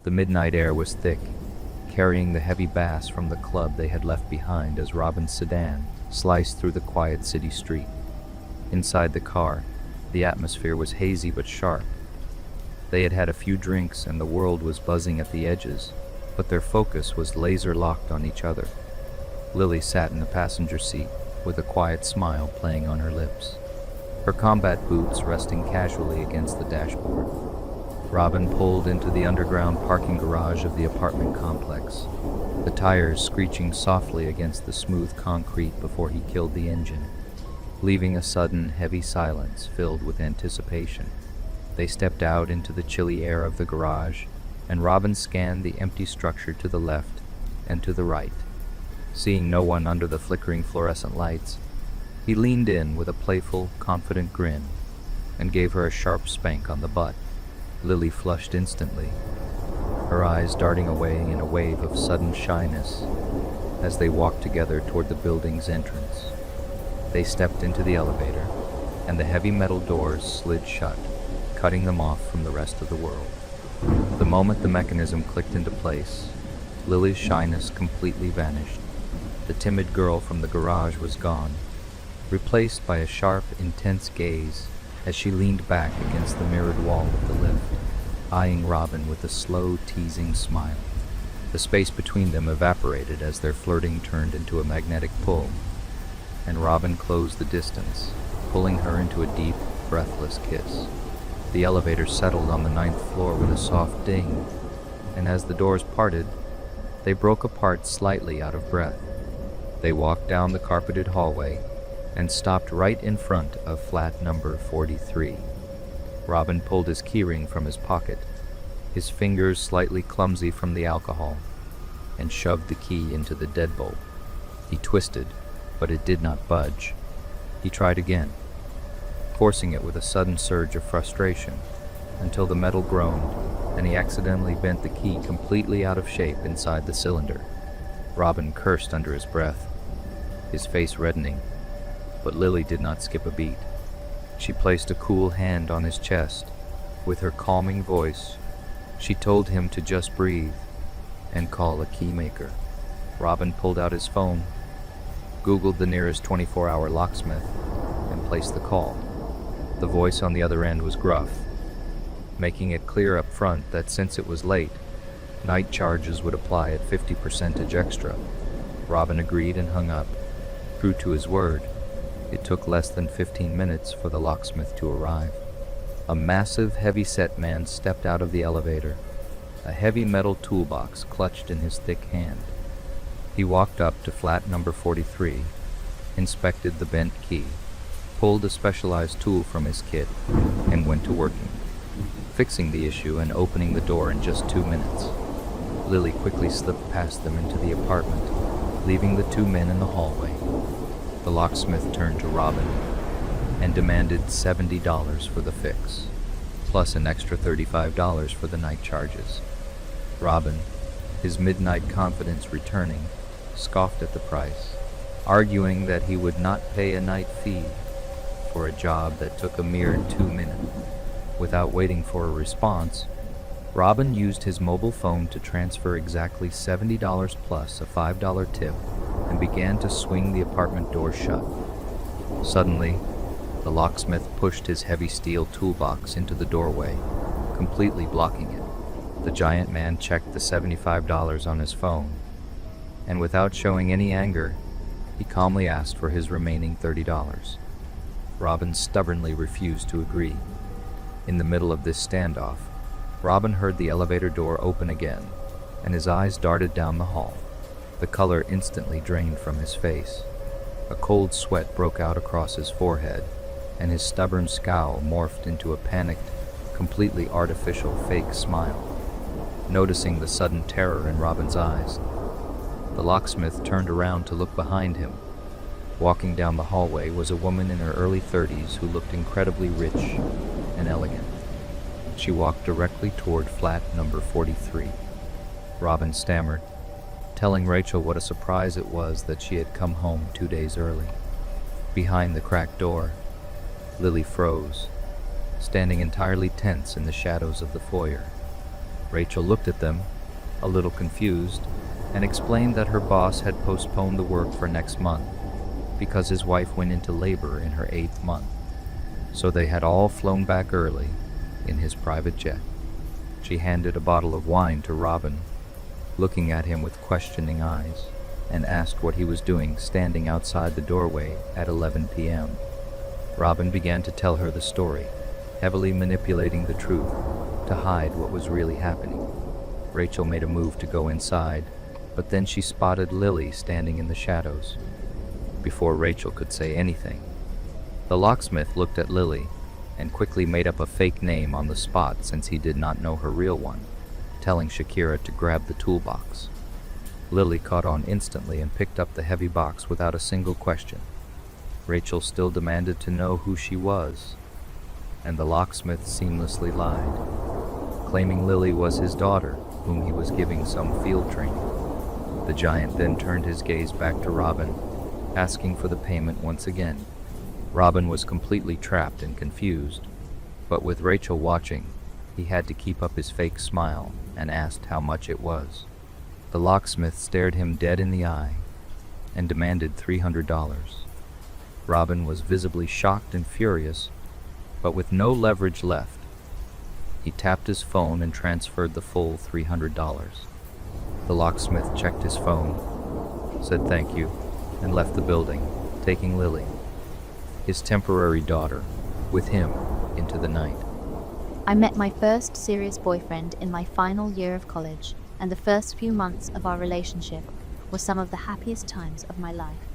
The midnight air was thick, carrying the heavy bass from the club they had left behind as Robin's sedan sliced through the quiet city street. Inside the car, the atmosphere was hazy but sharp. They had had a few drinks and the world was buzzing at the edges, but their focus was laser-locked on each other. Lily sat in the passenger seat, with a quiet smile playing on her lips, her combat boots resting casually against the dashboard. Robin pulled into the underground parking garage of the apartment complex, the tires screeching softly against the smooth concrete before he killed the engine, leaving a sudden, heavy silence filled with anticipation. They stepped out into the chilly air of the garage, and Robin scanned the empty structure to the left and to the right. Seeing no one under the flickering fluorescent lights, he leaned in with a playful, confident grin and gave her a sharp spank on the butt. Lily flushed instantly, her eyes darting away in a wave of sudden shyness as they walked together toward the building's entrance. They stepped into the elevator, and the heavy metal doors slid shut, cutting them off from the rest of the world. The moment the mechanism clicked into place, Lily's shyness completely vanished. The timid girl from the garage was gone, replaced by a sharp, intense gaze as she leaned back against the mirrored wall of the lift, eyeing Robin with a slow, teasing smile. The space between them evaporated as their flirting turned into a magnetic pull, and Robin closed the distance, pulling her into a deep, breathless kiss. The elevator settled on the 9th floor with a soft ding, and as the doors parted, they broke apart slightly out of breath. They walked down the carpeted hallway and stopped right in front of flat number 43. Robin pulled his keyring from his pocket, his fingers slightly clumsy from the alcohol, and shoved the key into the deadbolt. He twisted, but it did not budge. He tried again, forcing it with a sudden surge of frustration, until the metal groaned, and he accidentally bent the key completely out of shape inside the cylinder. Robin cursed under his breath, his face reddening, but Lily did not skip a beat. She placed a cool hand on his chest. With her calming voice, she told him to just breathe and call a key maker. Robin pulled out his phone, Googled the nearest 24-hour locksmith, and placed the call. The voice on the other end was gruff, making it clear up front that since it was late, night charges would apply at 50% extra. Robin agreed and hung up. True to his word, it took less than 15 minutes for the locksmith to arrive. A massive, heavy-set man stepped out of the elevator, a heavy metal toolbox clutched in his thick hand. He walked up to flat number 43, inspected the bent key, pulled a specialized tool from his kit, and went to working, fixing the issue and opening the door in just 2 minutes. Lily quickly slipped past them into the apartment, leaving the two men in the hallway. The locksmith turned to Robin and demanded $70 for the fix, plus an extra $35 for the night charges. Robin, his midnight confidence returning, scoffed at the price, arguing that he would not pay a night fee for a job that took a mere 2 minutes. Without waiting for a response, Robin used his mobile phone to transfer exactly $70 plus a $5 tip and began to swing the apartment door shut. Suddenly, the locksmith pushed his heavy steel toolbox into the doorway, completely blocking it. The giant man checked the $75 on his phone, and without showing any anger, he calmly asked for his remaining $30. Robin stubbornly refused to agree. In the middle of this standoff, Robin heard the elevator door open again, and his eyes darted down the hall. The color instantly drained from his face. A cold sweat broke out across his forehead, and his stubborn scowl morphed into a panicked, completely artificial fake smile. Noticing the sudden terror in Robin's eyes, the locksmith turned around to look behind him. Walking down the hallway was a woman in her early 30s who looked incredibly rich and elegant. She walked directly toward flat number 43. Robin stammered, telling Rachel what a surprise it was that she had come home 2 days early. Behind the cracked door, Lily froze, standing entirely tense in the shadows of the foyer. Rachel looked at them, a little confused, and explained that her boss had postponed the work for next month because his wife went into labor in her 8th month. So they had all flown back early in his private jet. She handed a bottle of wine to Robin, looking at him with questioning eyes, and asked what he was doing standing outside the doorway at 11 p.m. Robin began to tell her the story, heavily manipulating the truth to hide what was really happening. Rachel made a move to go inside, but then she spotted Lily standing in the shadows. Before Rachel could say anything, the locksmith looked at Lily and quickly made up a fake name on the spot since he did not know her real one, telling Shakira to grab the toolbox. Lily caught on instantly and picked up the heavy box without a single question. Rachel still demanded to know who she was, and the locksmith seamlessly lied, claiming Lily was his daughter, whom he was giving some field training. The giant then turned his gaze back to Robin, asking for the payment once again. Robin was completely trapped and confused, but with Rachel watching, he had to keep up his fake smile and asked how much it was. The locksmith stared him dead in the eye and demanded $300. Robin was visibly shocked and furious, but with no leverage left, he tapped his phone and transferred the full $300. The locksmith checked his phone, said thank you, and left the building, taking Lily, his temporary daughter, with him into the night. I met my first serious boyfriend in my final year of college, and the first few months of our relationship were some of the happiest times of my life.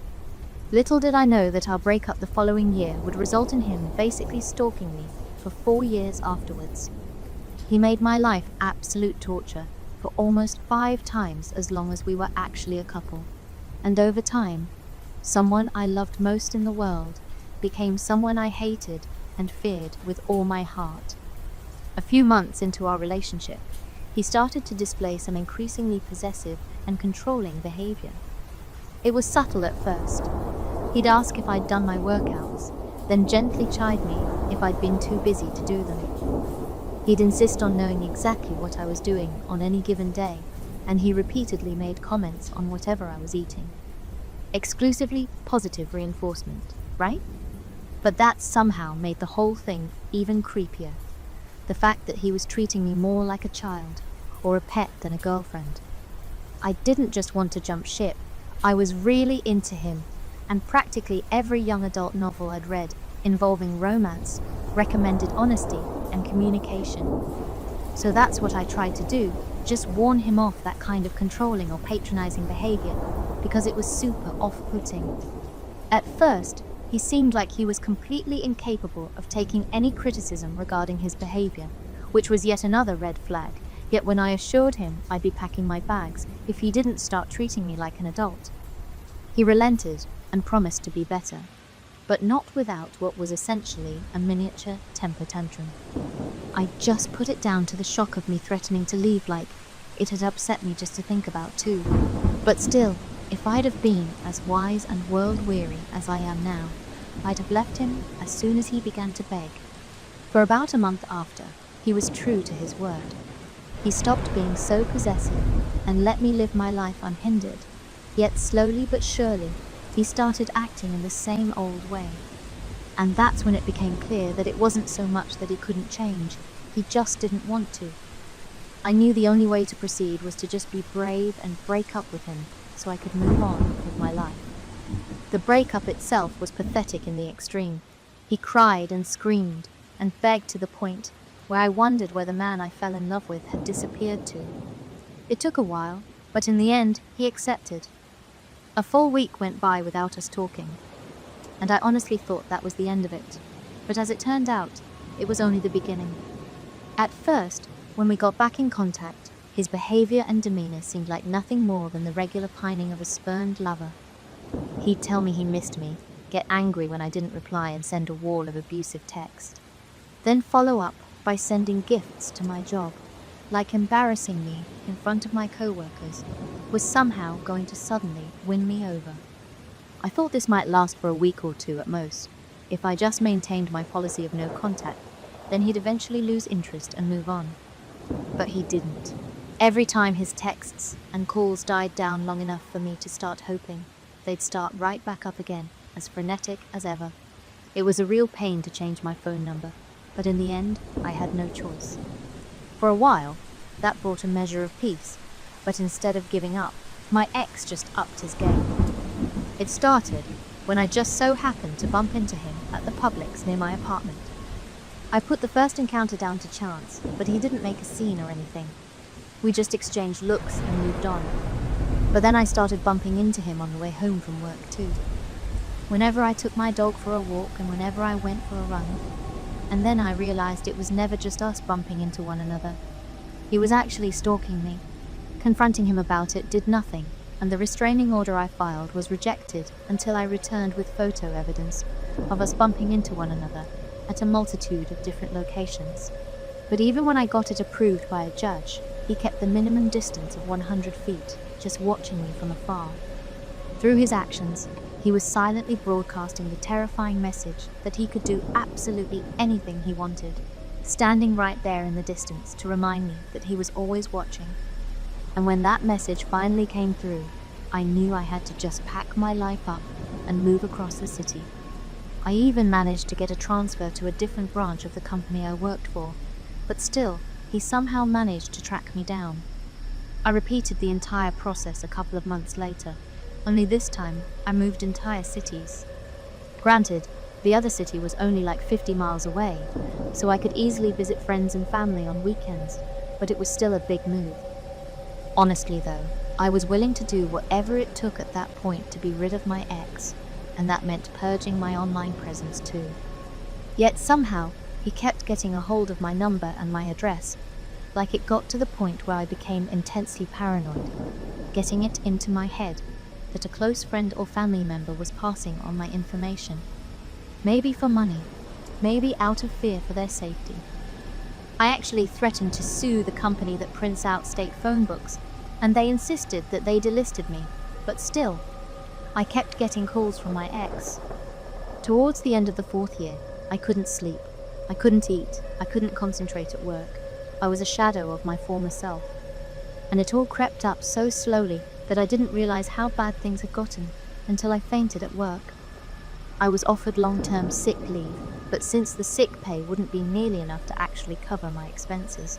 Little did I know that our breakup the following year would result in him basically stalking me for 4 years afterwards. He made my life absolute torture for almost 5 times as long as we were actually a couple. And over time, someone I loved most in the world became someone I hated and feared with all my heart. A few months into our relationship, he started to display some increasingly possessive and controlling behavior. It was subtle at first. He'd ask if I'd done my workouts, then gently chide me if I'd been too busy to do them. He'd insist on knowing exactly what I was doing on any given day, and he repeatedly made comments on whatever I was eating. Exclusively positive reinforcement, right? But that somehow made the whole thing even creepier. The fact that he was treating me more like a child or a pet than a girlfriend. I didn't just want to jump ship, I was really into him, and practically every young adult novel I'd read involving romance recommended honesty and communication. So that's what I tried to do, just warn him off that kind of controlling or patronizing behavior, because it was super off-putting. At first, he seemed like he was completely incapable of taking any criticism regarding his behavior, which was yet another red flag. Yet when I assured him I'd be packing my bags if he didn't start treating me like an adult, he relented and promised to be better, but not without what was essentially a miniature temper tantrum. I just put it down to the shock of me threatening to leave, like it had upset me just to think about too. But still, if I'd have been as wise and world-weary as I am now, I'd have left him as soon as he began to beg. For about a month after, he was true to his word. He stopped being so possessive and let me live my life unhindered. Yet slowly but surely, he started acting in the same old way. And that's when it became clear that it wasn't so much that he couldn't change, he just didn't want to. I knew the only way to proceed was to just be brave and break up with him so I could move on with my life. The breakup itself was pathetic in the extreme. He cried and screamed and begged to the point where I wondered where the man I fell in love with had disappeared to. It took a while, but in the end, he accepted. A full week went by without us talking, and I honestly thought that was the end of it. But as it turned out, it was only the beginning. At first, when we got back in contact, his behavior and demeanor seemed like nothing more than the regular pining of a spurned lover. He'd tell me he missed me, get angry when I didn't reply and send a wall of abusive text. Then follow up by sending gifts to my job, like embarrassing me in front of my co-workers, was somehow going to suddenly win me over. I thought this might last for a week or two at most. If I just maintained my policy of no contact, then he'd eventually lose interest and move on. But he didn't. Every time his texts and calls died down long enough for me to start hoping, they'd start right back up again, as frenetic as ever. It was a real pain to change my phone number, but in the end, I had no choice. For a while, that brought a measure of peace, but instead of giving up, my ex just upped his game. It started when I just so happened to bump into him at the Publix near my apartment. I put the first encounter down to chance, but he didn't make a scene or anything. We just exchanged looks and moved on. But then I started bumping into him on the way home from work too. Whenever I took my dog for a walk and whenever I went for a run. And then I realized it was never just us bumping into one another. He was actually stalking me. Confronting him about it did nothing, and the restraining order I filed was rejected until I returned with photo evidence of us bumping into one another at a multitude of different locations. But even when I got it approved by a judge, he kept the minimum distance of 100 feet, just watching me from afar. Through his actions, he was silently broadcasting the terrifying message that he could do absolutely anything he wanted, standing right there in the distance to remind me that he was always watching. And when that message finally came through, I knew I had to just pack my life up and move across the city. I even managed to get a transfer to a different branch of the company I worked for, but still, he somehow managed to track me down. I repeated the entire process a couple of months later, only this time I moved entire cities. Granted, the other city was only like 50 miles away, so I could easily visit friends and family on weekends, but it was still a big move. Honestly though, I was willing to do whatever it took at that point to be rid of my ex, and that meant purging my online presence too. Yet somehow, he kept getting a hold of my number and my address, like it got to the point where I became intensely paranoid, getting it into my head that a close friend or family member was passing on my information. Maybe for money, maybe out of fear for their safety. I actually threatened to sue the company that prints out state phone books, and they insisted that they delisted me, but still, I kept getting calls from my ex. Towards the end of the 4th year, I couldn't sleep, I couldn't eat, I couldn't concentrate at work. I was a shadow of my former self. And it all crept up so slowly that I didn't realize how bad things had gotten until I fainted at work. I was offered long-term sick leave, but since the sick pay wouldn't be nearly enough to actually cover my expenses,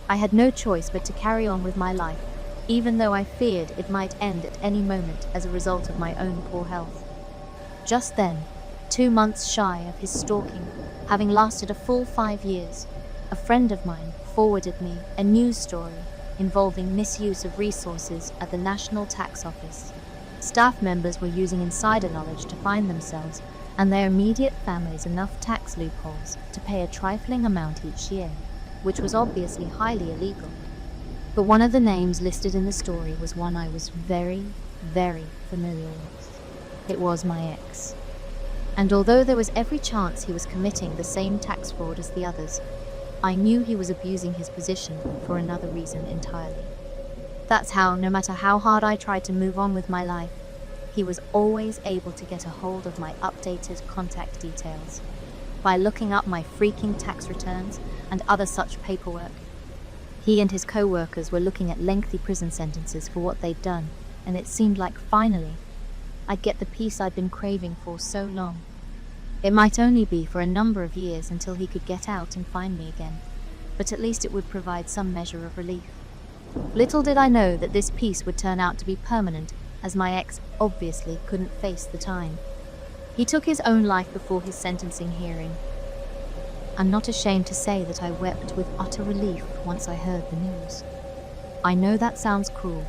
I had no choice but to carry on with my life, even though I feared it might end at any moment as a result of my own poor health. Just then, 2 months shy of his stalking, having lasted a full 5 years, a friend of mine forwarded me a news story involving misuse of resources at the National Tax Office. Staff members were using insider knowledge to find themselves and their immediate families enough tax loopholes to pay a trifling amount each year, which was obviously highly illegal. But one of the names listed in the story was one I was very, very familiar with. It was my ex. And although there was every chance he was committing the same tax fraud as the others, I knew he was abusing his position for another reason entirely. That's how, no matter how hard I tried to move on with my life, he was always able to get a hold of my updated contact details by looking up my freaking tax returns and other such paperwork. He and his co-workers were looking at lengthy prison sentences for what they'd done, and it seemed like finally I'd get the peace I'd been craving for so long. It might only be for a number of years until he could get out and find me again, but at least it would provide some measure of relief. Little did I know that this peace would turn out to be permanent, as my ex obviously couldn't face the time. He took his own life before his sentencing hearing. I'm not ashamed to say that I wept with utter relief once I heard the news. I know that sounds cruel,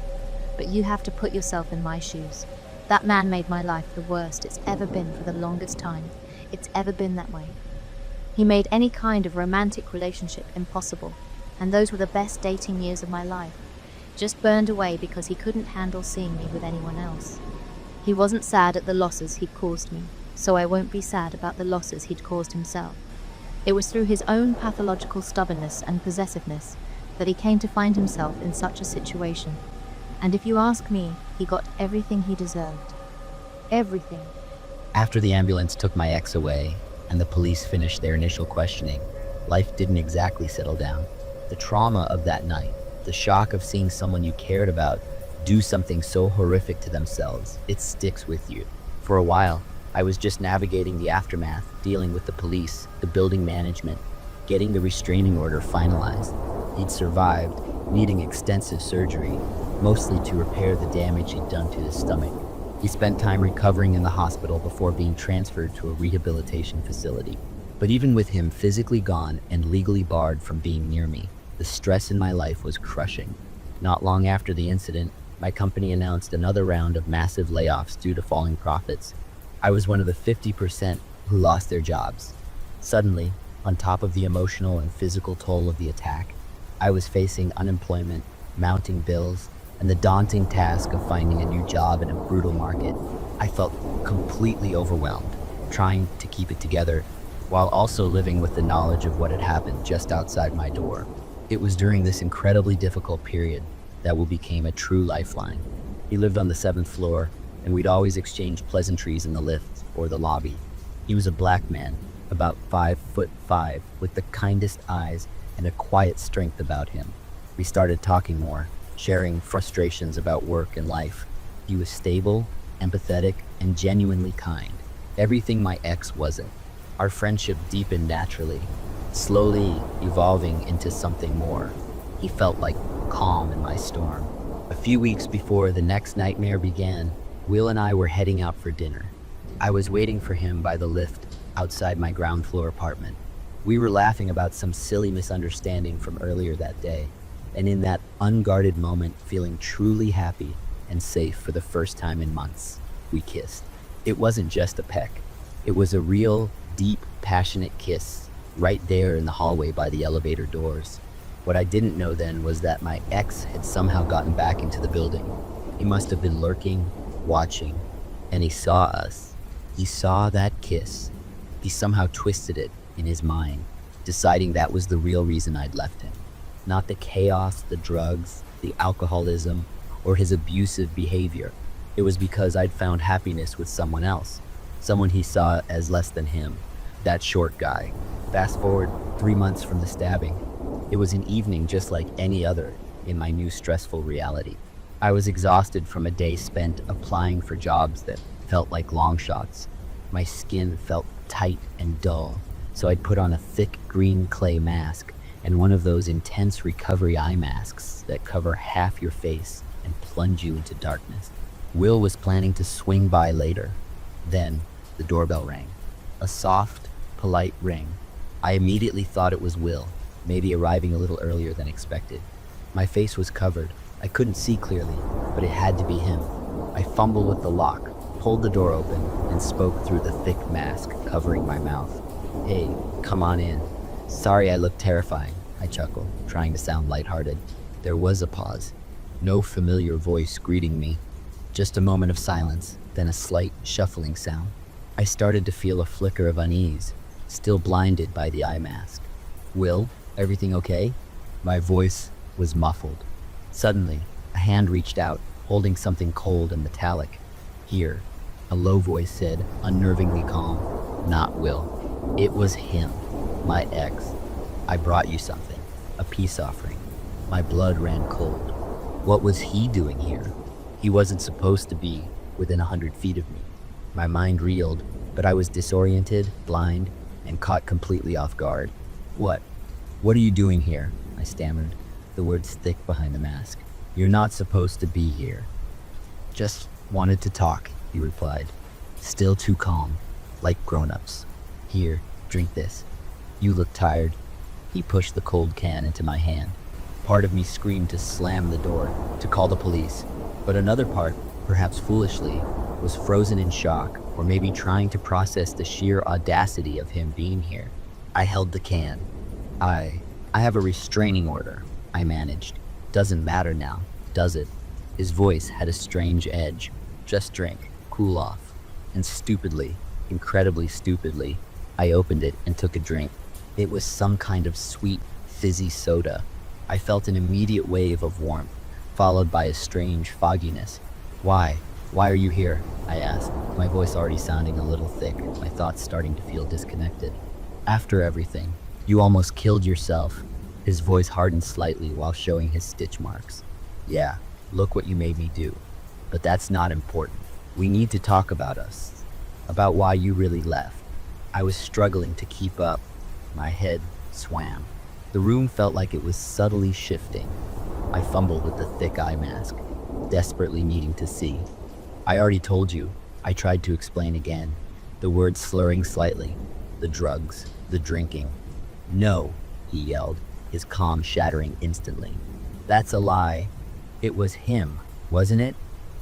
but you have to put yourself in my shoes. That man made my life the worst it's ever been for the longest time. It's ever been that way. He made any kind of romantic relationship impossible, and those were the best dating years of my life, just burned away because he couldn't handle seeing me with anyone else. He wasn't sad at the losses he'd caused me, so I won't be sad about the losses he'd caused himself. It was through his own pathological stubbornness and possessiveness that he came to find himself in such a situation, and if you ask me, he got everything he deserved. Everything. After the ambulance took my ex away and the police finished their initial questioning, life didn't exactly settle down. The trauma of that night, the shock of seeing someone you cared about do something so horrific to themselves, it sticks with you. For a while, I was just navigating the aftermath, dealing with the police, the building management, getting the restraining order finalized. He'd survived, needing extensive surgery, mostly to repair the damage he'd done to his stomach. He spent time recovering in the hospital before being transferred to a rehabilitation facility. But even with him physically gone and legally barred from being near me, the stress in my life was crushing. Not long after the incident, my company announced another round of massive layoffs due to falling profits. I was one of the 50% who lost their jobs. Suddenly, on top of the emotional and physical toll of the attack, I was facing unemployment, mounting bills, and the daunting task of finding a new job in a brutal market. I felt completely overwhelmed, trying to keep it together, while also living with the knowledge of what had happened just outside my door. It was during this incredibly difficult period that Will became a true lifeline. He lived on the 7th floor, and we'd always exchange pleasantries in the lift or the lobby. He was a black man, about 5'5", with the kindest eyes and a quiet strength about him. We started talking more, sharing frustrations about work and life. He was stable, empathetic, and genuinely kind. Everything my ex wasn't. Our friendship deepened naturally, slowly evolving into something more. He felt like calm in my storm. A few weeks before the next nightmare began, Will and I were heading out for dinner. I was waiting for him by the lift outside my ground floor apartment. We were laughing about some silly misunderstanding from earlier that day, and in that unguarded moment, feeling truly happy and safe for the first time in months, we kissed. It wasn't just a peck. It was a real, deep, passionate kiss right there in the hallway by the elevator doors. What I didn't know then was that my ex had somehow gotten back into the building. He must have been lurking, watching, and he saw us. He saw that kiss. He somehow twisted it in his mind, deciding that was the real reason I'd left him. Not the chaos, the drugs, the alcoholism, or his abusive behavior. It was because I'd found happiness with someone else, someone he saw as less than him, that short guy. Fast forward 3 months from the stabbing. It was an evening just like any other in my new stressful reality. I was exhausted from a day spent applying for jobs that felt like long shots. My skin felt tight and dull, so I'd put on a thick green clay mask and one of those intense recovery eye masks that cover half your face and plunge you into darkness. Will was planning to swing by later. Then the doorbell rang. A soft, polite ring. I immediately thought it was Will, maybe arriving a little earlier than expected. My face was covered. I couldn't see clearly, but it had to be him. I fumbled with the lock, pulled the door open, and spoke through the thick mask covering my mouth. "Hey, come on in." "Sorry I look terrifying," I chuckled, trying to sound lighthearted. There was a pause. No familiar voice greeting me. Just a moment of silence, then a slight shuffling sound. I started to feel a flicker of unease, still blinded by the eye mask. "Will, everything okay?" My voice was muffled. Suddenly, a hand reached out, holding something cold and metallic. "Here," a low voice said, unnervingly calm. Not Will. It was him, my ex. "I brought you something, a peace offering." My blood ran cold. What was he doing here? He wasn't supposed to be within 100 feet of me. My mind reeled, but I was disoriented, blind, and caught completely off guard. What are you doing here?" I stammered, the words thick behind the mask. "You're not supposed to be here." "Just wanted to talk," he replied, still too calm, like grown-ups. "Here, drink this. You look tired." He pushed the cold can into my hand. Part of me screamed to slam the door, to call the police, but another part, perhaps foolishly, was frozen in shock, or maybe trying to process the sheer audacity of him being here. I held the can. I have a restraining order," I managed. "Doesn't matter now, does it?" His voice had a strange edge. "Just drink, cool off." And stupidly, incredibly stupidly, I opened it and took a drink. It was some kind of sweet, fizzy soda. I felt an immediate wave of warmth, followed by a strange fogginess. Why are you here?" I asked, my voice already sounding a little thick, my thoughts starting to feel disconnected. "After everything, you almost killed yourself." His voice hardened slightly while showing his stitch marks. Yeah, look what you made me do. But that's not important. We need to talk about us. About why you really left. I was struggling to keep up. My head swam. The room felt like it was subtly shifting. I fumbled with the thick eye mask, desperately needing to see. I already told you. I tried to explain again, the words slurring slightly. The drugs, the drinking. No, he yelled, his calm shattering instantly. That's a lie. It was him, wasn't it?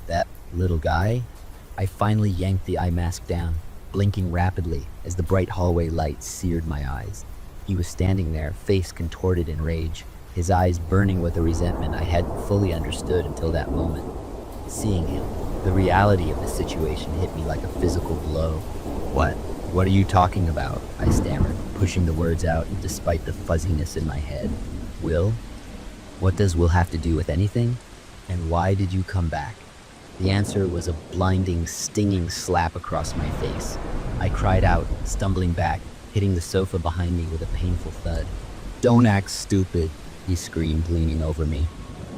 That little guy? I finally yanked the eye mask down, blinking rapidly as the bright hallway light seared my eyes. He was standing there, face contorted in rage, his eyes burning with a resentment I hadn't fully understood until that moment. Seeing him, the reality of the situation hit me like a physical blow. What are you talking about? I stammered, pushing the words out despite the fuzziness in my head. Will? What does Will have to do with anything? And why did you come back? The answer was a blinding, stinging slap across my face. I cried out, stumbling back, hitting the sofa behind me with a painful thud. Don't act stupid, he screamed, leaning over me.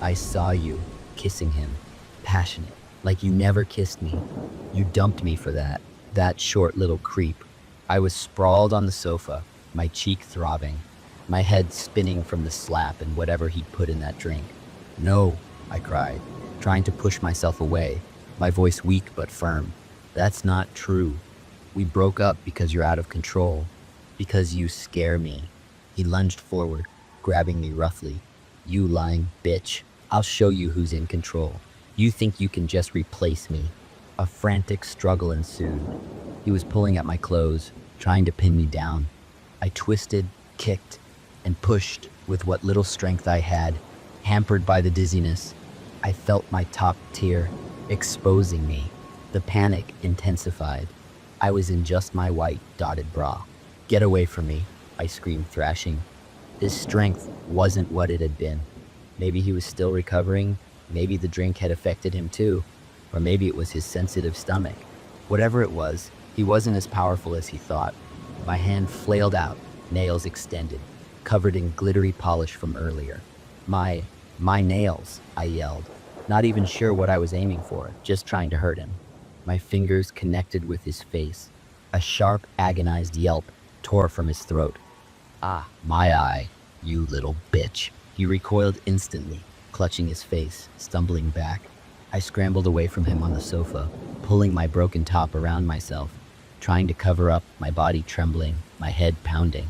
I saw you, kissing him, passionate, like you never kissed me. You dumped me for that short little creep. I was sprawled on the sofa, my cheek throbbing, my head spinning from the slap and whatever he'd put in that drink. No, I cried, trying to push myself away, my voice weak but firm. That's not true. We broke up because you're out of control, because you scare me. He lunged forward, grabbing me roughly. You lying bitch. I'll show you who's in control. You think you can just replace me? A frantic struggle ensued. He was pulling at my clothes, trying to pin me down. I twisted, kicked, and pushed with what little strength I had, hampered by the dizziness. I felt my top tier exposing me. The panic intensified. I was in just my white dotted bra. Get away from me, I screamed, thrashing. His strength wasn't what it had been. Maybe he was still recovering, maybe the drink had affected him too, or maybe it was his sensitive stomach. Whatever it was, he wasn't as powerful as he thought. My hand flailed out, nails extended, covered in glittery polish from earlier. My nails, I yelled, not even sure what I was aiming for, just trying to hurt him. My fingers connected with his face. A sharp, agonized yelp tore from his throat. Ah, my eye, you little bitch. He recoiled instantly, clutching his face, stumbling back. I scrambled away from him on the sofa, pulling my broken top around myself, trying to cover up, my body trembling, my head pounding.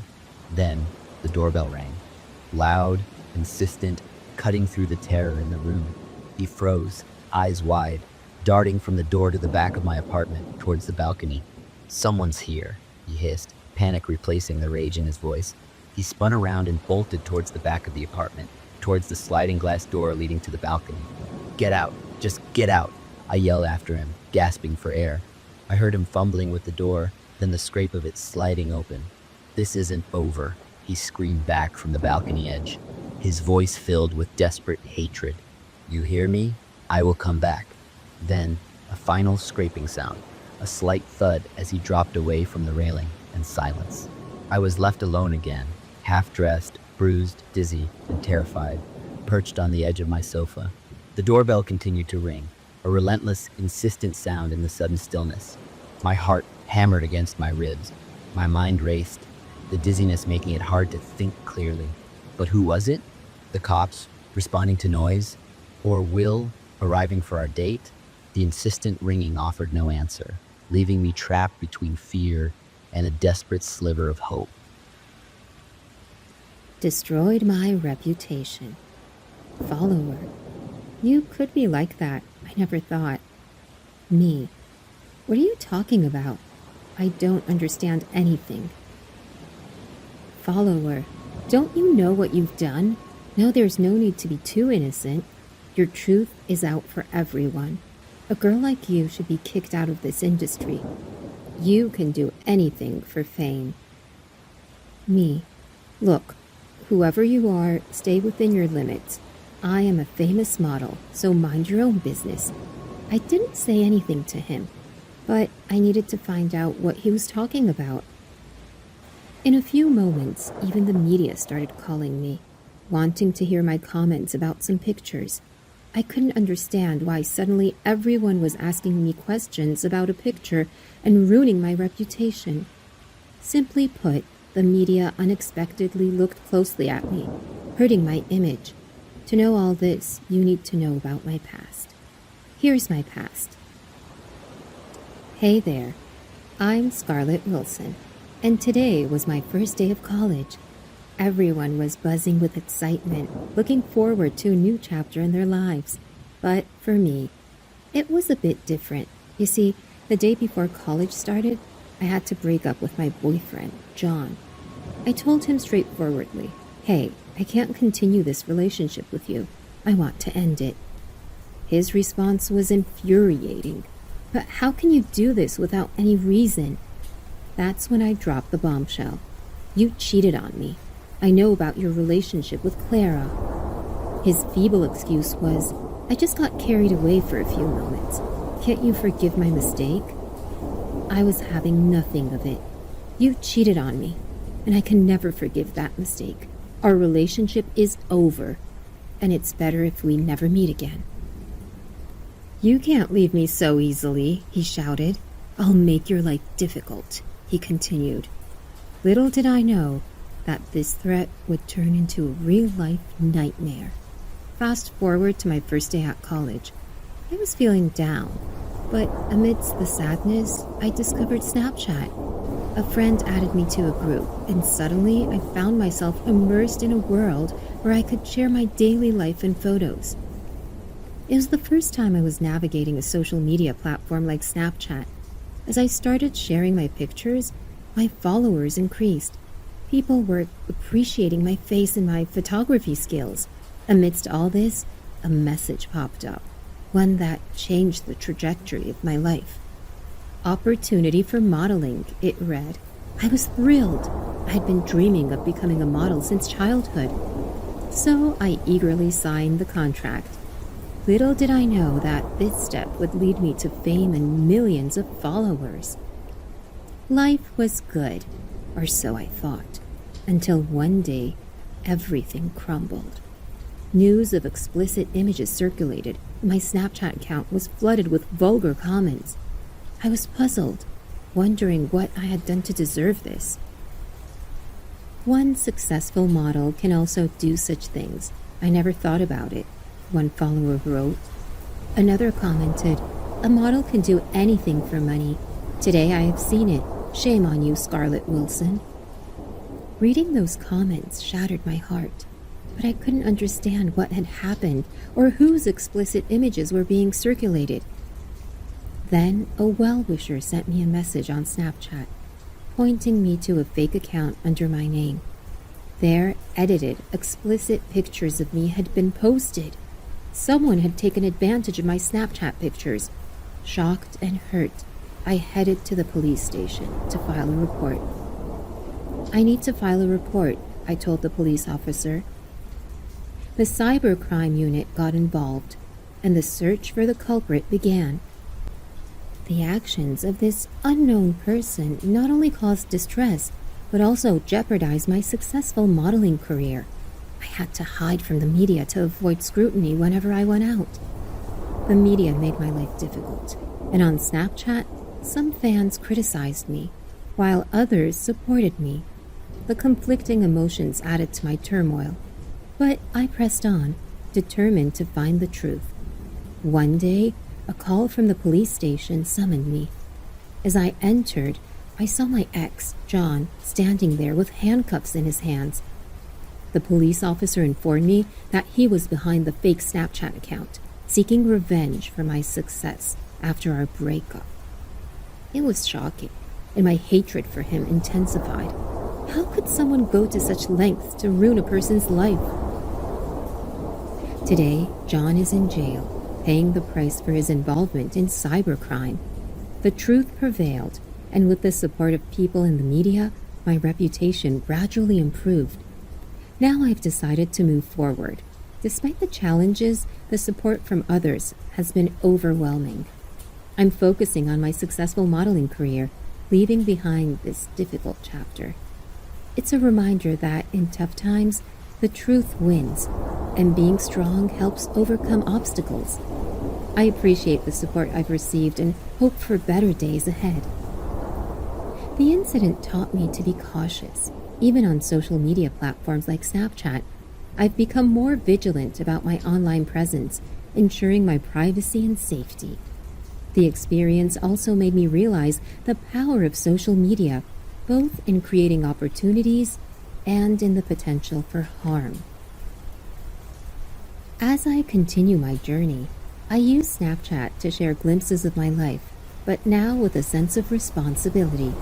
Then, the doorbell rang. Loud, insistent, cutting through the terror in the room. He froze, eyes wide, darting from the door to the back of my apartment, towards the balcony. Someone's here, he hissed, panic replacing the rage in his voice. He spun around and bolted towards the back of the apartment, towards the sliding glass door leading to the balcony. Get out, just get out, I yelled after him, gasping for air. I heard him fumbling with the door, then the scrape of it sliding open. This isn't over, he screamed back from the balcony edge, his voice filled with desperate hatred. You hear me? I will come back. Then, a final scraping sound, a slight thud as he dropped away from the railing, and silence. I was left alone again, half-dressed, bruised, dizzy, and terrified, perched on the edge of my sofa. The doorbell continued to ring, a relentless, insistent sound in the sudden stillness. My heart hammered against my ribs. My mind raced, the dizziness making it hard to think clearly. But who was it? The cops, responding to noise? Or Will, arriving for our date? The insistent ringing offered no answer, leaving me trapped between fear and a desperate sliver of hope. Destroyed my reputation. Follower. You could be like that. I never thought. Me. What are you talking about? I don't understand anything. Follower. Don't you know what you've done? Now there's no need to be too innocent. Your truth is out for everyone. A girl like you should be kicked out of this industry. You can do anything for fame. Me. Look, whoever you are, stay within your limits. I am a famous model, so mind your own business. I didn't say anything to him, but I needed to find out what he was talking about. In a few moments, even the media started calling me. wanting to hear my comments about some pictures. I couldn't understand why suddenly everyone was asking me questions about a picture and ruining my reputation. Simply put, the media unexpectedly looked closely at me, hurting my image. To know all this, you need to know about my past. Here's my past. Hey there, I'm Scarlett Wilson, and today was my first day of college. Everyone was buzzing with excitement, looking forward to a new chapter in their lives. But for me, it was a bit different. You see, the day before college started, I had to break up with my boyfriend, John. I told him straightforwardly, "Hey, I can't continue this relationship with you. I want to end it." His response was infuriating. "But how can you do this without any reason?" That's when I dropped the bombshell. "You cheated on me. I know about your relationship with Clara." His feeble excuse was, "I just got carried away for a few moments. Can't you forgive my mistake?" I was having nothing of it. "You cheated on me, and I can never forgive that mistake. Our relationship is over, and it's better if we never meet again." "You can't leave me so easily," he shouted. "I'll make your life difficult," he continued. Little did I know that this threat would turn into a real-life nightmare. Fast forward to my first day at college. I was feeling down, but amidst the sadness, I discovered Snapchat. A friend added me to a group, and suddenly I found myself immersed in a world where I could share my daily life and photos. It was the first time I was navigating a social media platform like Snapchat. As I started sharing my pictures, my followers increased. People were appreciating my face and my photography skills. Amidst all this, a message popped up, one that changed the trajectory of my life. "Opportunity for modeling," it read. I was thrilled. I had been dreaming of becoming a model since childhood. So I eagerly signed the contract. Little did I know that this step would lead me to fame and millions of followers. Life was good, or so I thought, until one day, everything crumbled. News of explicit images circulated. My Snapchat account was flooded with vulgar comments. I was puzzled, wondering what I had done to deserve this. "One successful model can also do such things. I never thought about it," one follower wrote. Another commented, "A model can do anything for money. Today I have seen it. Shame on you, Scarlett Wilson." Reading those comments shattered my heart, but I couldn't understand what had happened or whose explicit images were being circulated. Then a well-wisher sent me a message on Snapchat, pointing me to a fake account under my name. There, edited, explicit pictures of me had been posted. Someone had taken advantage of my Snapchat pictures. Shocked and hurt, I headed to the police station to file a report. "I need to file a report," I told the police officer. The cybercrime unit got involved, and the search for the culprit began. The actions of this unknown person not only caused distress, but also jeopardized my successful modeling career. I had to hide from the media to avoid scrutiny whenever I went out. The media made my life difficult, and on Snapchat, some fans criticized me, while others supported me. The conflicting emotions added to my turmoil, but I pressed on, determined to find the truth. One day, a call from the police station summoned me. As I entered, I saw my ex, John, standing there with handcuffs in his hands. The police officer informed me that he was behind the fake Snapchat account, seeking revenge for my success after our breakup. It was shocking, and my hatred for him intensified. How could someone go to such lengths to ruin a person's life? Today, John is in jail, paying the price for his involvement in cybercrime. The truth prevailed, and with the support of people in the media, my reputation gradually improved. Now I've decided to move forward. Despite the challenges, the support from others has been overwhelming. I'm focusing on my successful modeling career, leaving behind this difficult chapter. It's a reminder that in tough times, The truth wins, and being strong helps overcome obstacles. I appreciate the support I've received and hope for better days ahead. The incident taught me to be cautious. Even on social media platforms like Snapchat, I've become more vigilant about my online presence, ensuring my privacy and safety. The experience also made me realize the power of social media, both in creating opportunities and in the potential for harm. As I continue my journey, I use Snapchat to share glimpses of my life, but now with a sense of responsibility.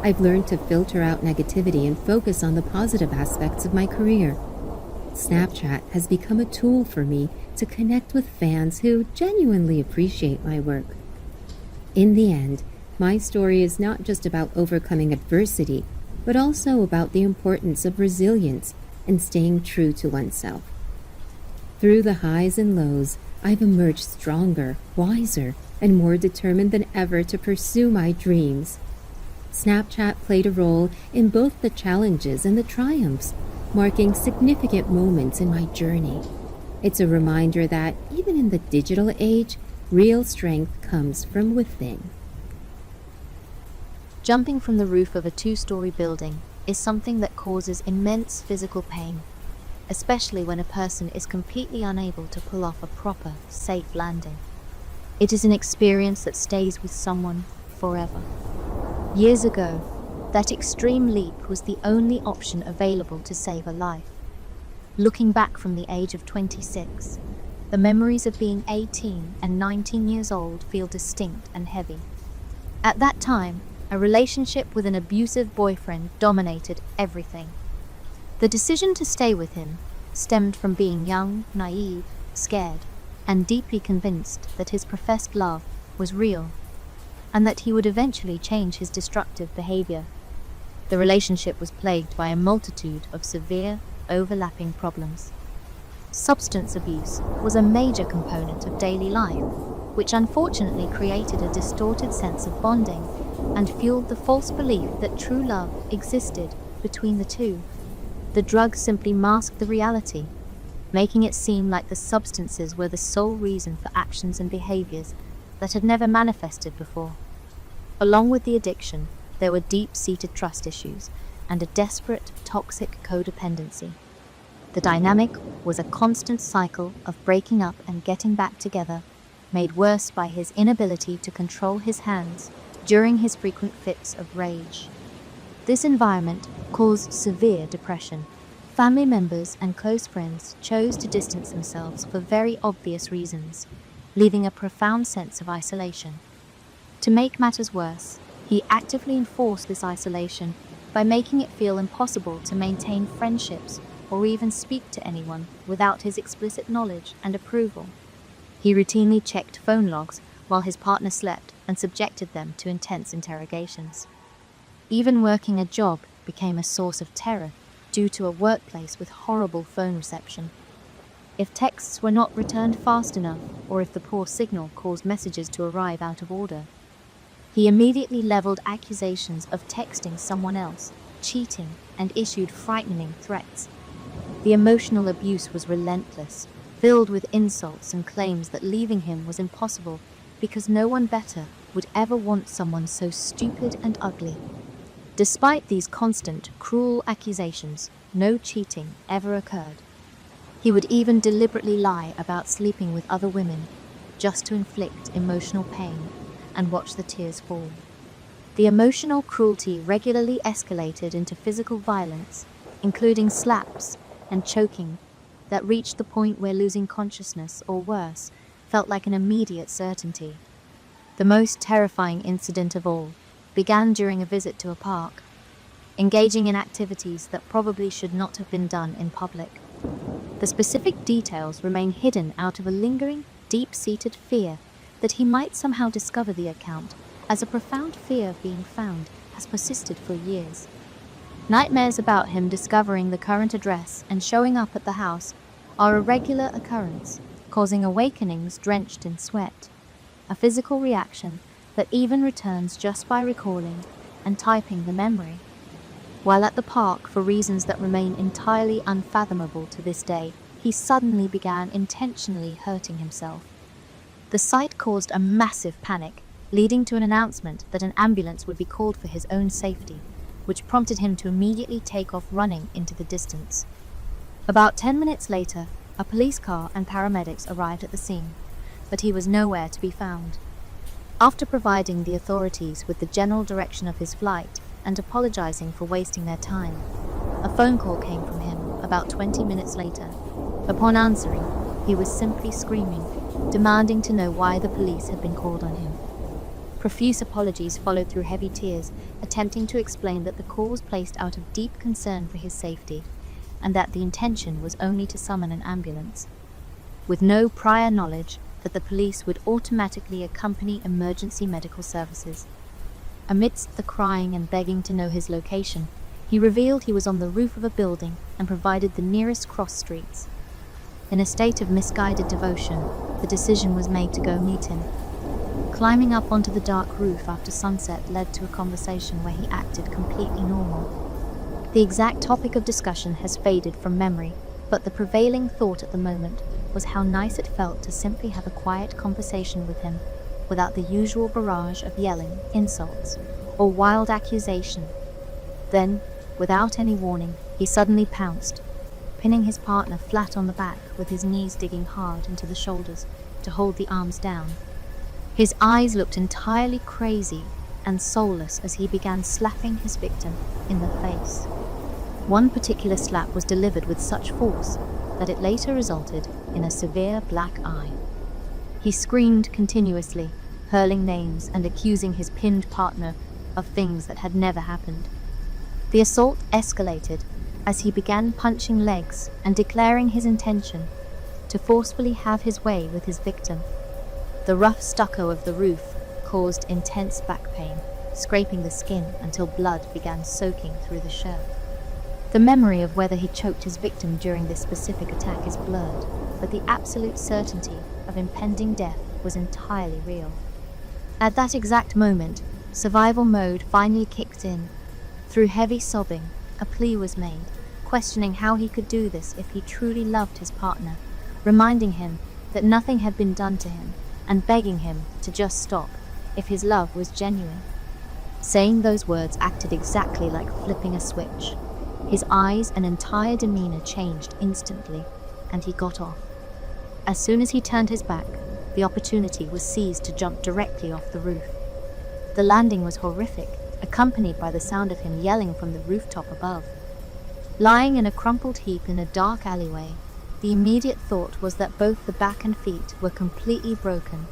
I've learned to filter out negativity and focus on the positive aspects of my career. Snapchat has become a tool for me to connect with fans who genuinely appreciate my work. In the end, my story is not just about overcoming adversity, but also about the importance of resilience and staying true to oneself. Through the highs and lows, I've emerged stronger, wiser, and more determined than ever to pursue my dreams. Snapchat played a role in both the challenges and the triumphs, marking significant moments in my journey. It's a reminder that, even in the digital age, real strength comes from within. Jumping from the roof of a 2-story building is something that causes immense physical pain, especially when a person is completely unable to pull off a proper, safe landing. It is an experience that stays with someone forever. Years ago, that extreme leap was the only option available to save a life. Looking back from the age of 26, the memories of being 18 and 19 years old feel distinct and heavy. At that time, a relationship with an abusive boyfriend dominated everything. The decision to stay with him stemmed from being young, naive, scared, and deeply convinced that his professed love was real, and that he would eventually change his destructive behavior. The relationship was plagued by a multitude of severe, overlapping problems. Substance abuse was a major component of daily life, which unfortunately created a distorted sense of bonding and fueled the false belief that true love existed between the two. The drugs simply masked the reality, making it seem like the substances were the sole reason for actions and behaviors that had never manifested before. Along with the addiction, there were deep-seated trust issues and a desperate, toxic codependency. The dynamic was a constant cycle of breaking up and getting back together, made worse by his inability to control his hands during his frequent fits of rage. This environment caused severe depression. Family members and close friends chose to distance themselves for very obvious reasons, leaving a profound sense of isolation. To make matters worse, he actively enforced this isolation by making it feel impossible to maintain friendships or even speak to anyone without his explicit knowledge and approval. He routinely checked phone logs while his partner slept and subjected them to intense interrogations. Even working a job became a source of terror due to a workplace with horrible phone reception. If texts were not returned fast enough, or if the poor signal caused messages to arrive out of order, he immediately leveled accusations of texting someone else, cheating, and issued frightening threats. The emotional abuse was relentless, filled with insults and claims that leaving him was impossible because no one better would ever want someone so stupid and ugly. Despite these constant, cruel accusations, no cheating ever occurred. He would even deliberately lie about sleeping with other women, just to inflict emotional pain and watch the tears fall. The emotional cruelty regularly escalated into physical violence, including slaps and choking, that reached the point where losing consciousness, or worse, felt like an immediate certainty. The most terrifying incident of all began during a visit to a park, engaging in activities that probably should not have been done in public. The specific details remain hidden out of a lingering, deep-seated fear that he might somehow discover the account, as a profound fear of being found has persisted for years. Nightmares about him discovering the current address and showing up at the house are a regular occurrence, causing awakenings drenched in sweat, a physical reaction that even returns just by recalling and typing the memory. While at the park, for reasons that remain entirely unfathomable to this day, he suddenly began intentionally hurting himself. The sight caused a massive panic, leading to an announcement that an ambulance would be called for his own safety, which prompted him to immediately take off running into the distance. About 10 minutes later, a police car and paramedics arrived at the scene, but he was nowhere to be found. After providing the authorities with the general direction of his flight and apologizing for wasting their time, a phone call came from him about 20 minutes later. Upon answering, he was simply screaming, demanding to know why the police had been called on him. Profuse apologies followed through heavy tears, attempting to explain that the call was placed out of deep concern for his safety, and that the intention was only to summon an ambulance, with no prior knowledge that the police would automatically accompany emergency medical services. Amidst the crying and begging to know his location, he revealed he was on the roof of a building and provided the nearest cross streets. In a state of misguided devotion, the decision was made to go meet him. Climbing up onto the dark roof after sunset led to a conversation where he acted completely normal. The exact topic of discussion has faded from memory, but the prevailing thought at the moment was how nice it felt to simply have a quiet conversation with him, without the usual barrage of yelling, insults, or wild accusation. Then, without any warning, he suddenly pounced, pinning his partner flat on the back with his knees digging hard into the shoulders to hold the arms down. His eyes looked entirely crazy and soulless as he began slapping his victim in the face. One particular slap was delivered with such force that it later resulted in a severe black eye. He screamed continuously, hurling names and accusing his pinned partner of things that had never happened. The assault escalated as he began punching legs and declaring his intention to forcefully have his way with his victim. The rough stucco of the roof caused intense back pain, scraping the skin until blood began soaking through the shirt. The memory of whether he choked his victim during this specific attack is blurred, but the absolute certainty of impending death was entirely real. At that exact moment, survival mode finally kicked in. Through heavy sobbing, a plea was made, questioning how he could do this if he truly loved his partner, reminding him that nothing had been done to him, and begging him to just stop if his love was genuine. Saying those words acted exactly like flipping a switch. His eyes and entire demeanor changed instantly, and he got off. As soon as he turned his back, the opportunity was seized to jump directly off the roof. The landing was horrific, accompanied by the sound of him yelling from the rooftop above. Lying in a crumpled heap in a dark alleyway, the immediate thought was that both the back and feet were completely broken.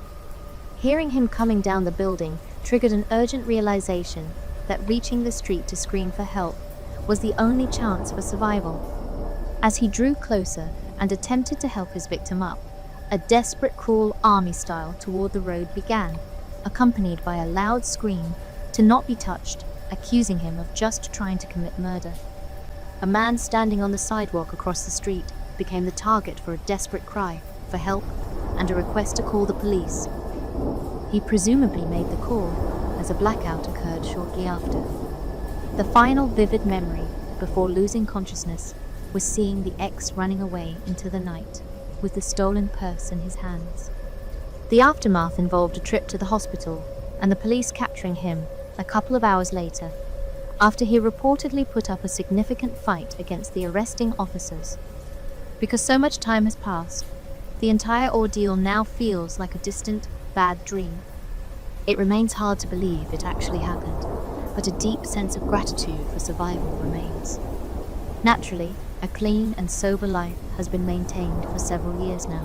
Hearing him coming down the building triggered an urgent realization that reaching the street to scream for help was the only chance for survival. As he drew closer and attempted to help his victim up, a desperate crawl army style toward the road began, accompanied by a loud scream to not be touched, accusing him of just trying to commit murder. A man standing on the sidewalk across the street became the target for a desperate cry for help and a request to call the police. He presumably made the call as a blackout occurred shortly after. The final vivid memory before losing consciousness was seeing the ex running away into the night with the stolen purse in his hands. The aftermath involved a trip to the hospital and the police capturing him a couple of hours later, after he reportedly put up a significant fight against the arresting officers. Because so much time has passed, the entire ordeal now feels like a distant, bad dream. It remains hard to believe it actually happened, but a deep sense of gratitude for survival remains. Naturally, a clean and sober life has been maintained for several years now.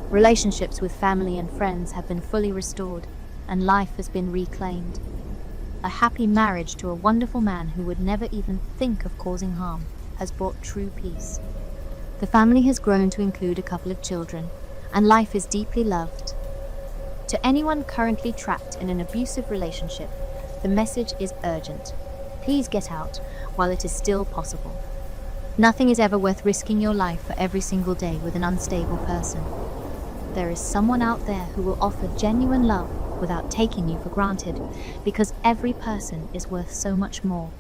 Relationships with family and friends have been fully restored, and life has been reclaimed. A happy marriage to a wonderful man who would never even think of causing harm has brought true peace. The family has grown to include a couple of children, and life is deeply loved. To anyone currently trapped in an abusive relationship, the message is urgent. Please get out while it is still possible. Nothing is ever worth risking your life for every single day with an unstable person. There is someone out there who will offer genuine love without taking you for granted, because every person is worth so much more.